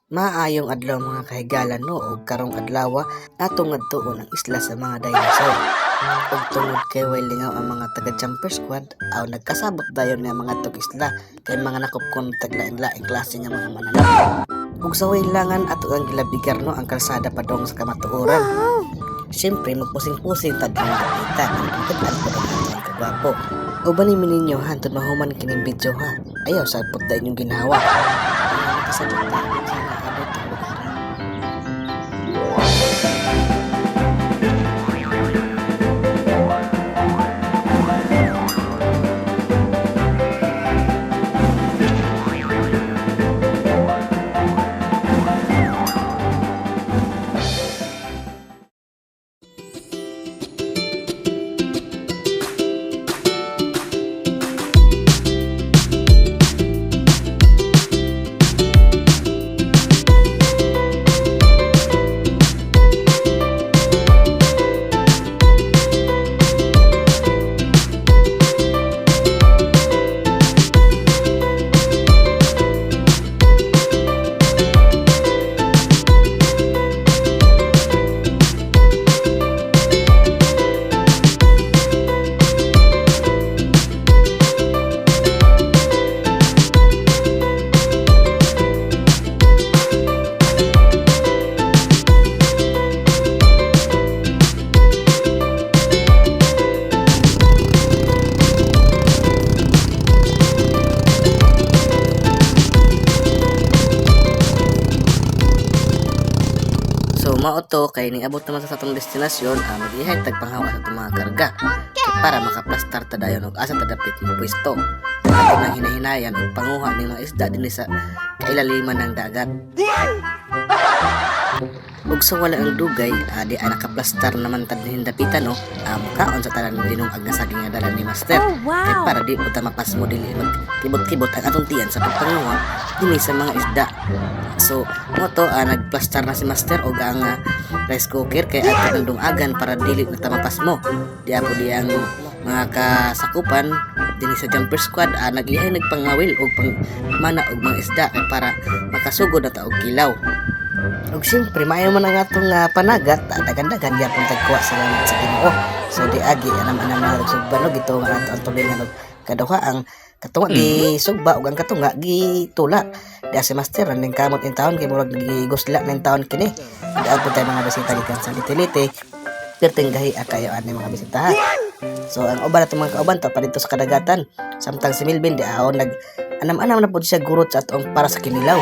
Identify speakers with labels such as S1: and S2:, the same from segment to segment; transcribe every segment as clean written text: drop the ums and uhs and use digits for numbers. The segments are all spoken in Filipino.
S1: Maayong adlaw mga kahigalan no ug karong adlaw atong ngadtuon ang isla sa mga dinosaur. Ug tungod kay way lingaw ang mga taga Jumper Squad aw nagkasabot dayon nga mga tug isla kay mga nakupkon taglain-laing klase nga mga mananap. Ug sa way langan ato ang gilabigar no ang kalsada padong sa kamatuoran. Siyempre magpusing-pusing tad ang nakita ang pagkadaan ko ang kagwapo. Uban ni ninyo hantod mahuman kining video ha. Ayaw sa pagda inyong ginawa. Kasabot na sana abot ang lugar. So mao to kay niabot naman sa atong destinasyon mag-ihay tagpanghawa sa atong mga karga kay para makaplastar ta dayon og asa ta dapit mo pwesto. Ato nang hinahinayan og panguha ning mga isda dinhi sa kailaliman ng dagat. Ug sa wala ang dugay di nakaplastar naman tad ni dapitan no mukaon sa tanan dinungag nga saging nga dala ni master. Kay para di puta mapasmo dili magkibot-kibot ang atong tiyan sa pagpanguha dinhi sa mga isda. So mo to nagplastar na si master og ang rice cooker kay ato nang dungagan para dili na tamapasmo. Di apo di ang mga kasakupan dinhi sa Jumper Squad nagihay nagpangawil og pangmana og mga isda kay para makasugod na ta og kilaw. Ug siyempre maayo man ang atong panagat dagan-dagan gyapon tagkuha sa langit sa Ginoo. So di agi anam-anam na sugba no gito nga ato ang tulingan og kaduha ang katunga gi sugba ug ang katunga gi tula. Di si master ning kamot in taon kay murag gigusla ning taon kini. Daan po tayo mga bisita gikan sa Litiliti. Perting gahi kayo ani mga bisita ha. So ang uban atong mga kauban pa dito sa kadagatan samtang si Milvin di nag anam-anam na pud siya gurot sa atong para sa kinilaw.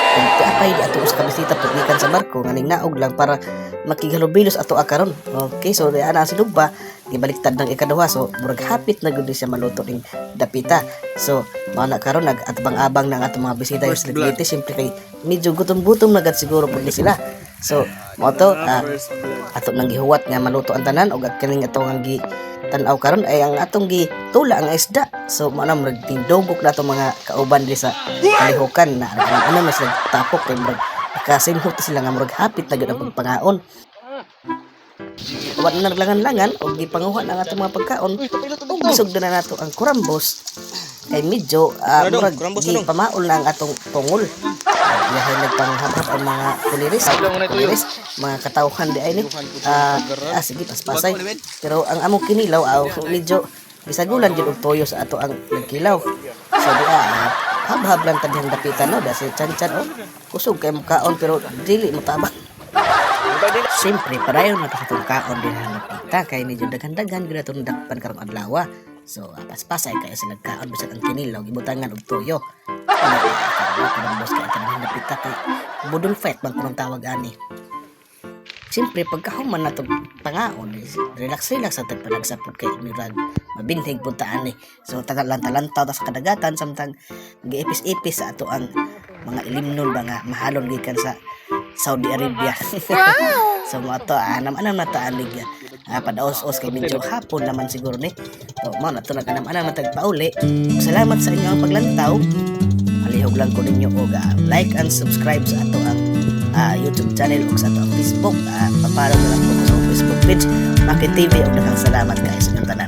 S1: Kung apay di ato sa bisita pagnikan sa barko nga ning naog lang para makigalubilos ato akaron. Okay, so di ana si Lugba gibaliktad ng ikaduha so murag hapit na gud siya maluto ning dapita. So mao na karon nag-atbang-abang na ang atong mga bisita sa Litiliti siyempre kay medyo gutom-gutom na gad siguro pud sila. So mao to ato nang gihuwat nga maluto ang tanan og kaning ato nga tan-aw karon ay ang atong gitula ang isda. So mao na murag tindogok na atong mga kauban diri sa kalihukan na ano mas nagtapok kay murag nakasinhot sila nga murag hapit na gud ang pagpangaon. Wa na naglangan-langan og gipanguha na ang atong mga pagkaon ug gisugdan na nato ang kurambos kay medyo murag gipamaol na ang atong tungol. Yahay nagpanghapap ang mga kuliris mga katawhan di ay ni sige paspasay pero ang among kinilaw medyo bisagulan gyud og toyo sa ato ang nagkilaw. So di habhab lang tadhang dapitan no dasi chan-chan kusog kay mukaon pero dili mo tabang. Siyempre padayon na sa atong kaon din ang napita kay medyo dagan-dagan gyud atong dakpan karong adlaw. So paspasay kay sila kaon bisag ang kinilaw gibutangan og toyo. Bos kay tanang napita kay budol fight bang kunang tawag ani. Siyempre pagkahuman na itong pangaon relax sa tagpanagsapod kay mirag mabinhig puntaan ni. So tagal-lantaw sa kadagatan samtang nag-ipis-ipis sa ato ang mga ilimnon ba nga mahalon gikan sa Saudi Arabia. So mo ato anam-anam na taan ligya. Padaos-os kay medyo hapon naman siguro ni. So mo na to nag-anam-anam na tagpauli. Salamat sa inyong paglantaw. Alihog lang ko ninyo og like and subscribe sa ato ang YouTube channel ug sa ato ang Facebook. Papalo na lang ko sa Facebook page Maki TV ug daghang salamat guys sa inyong tanan.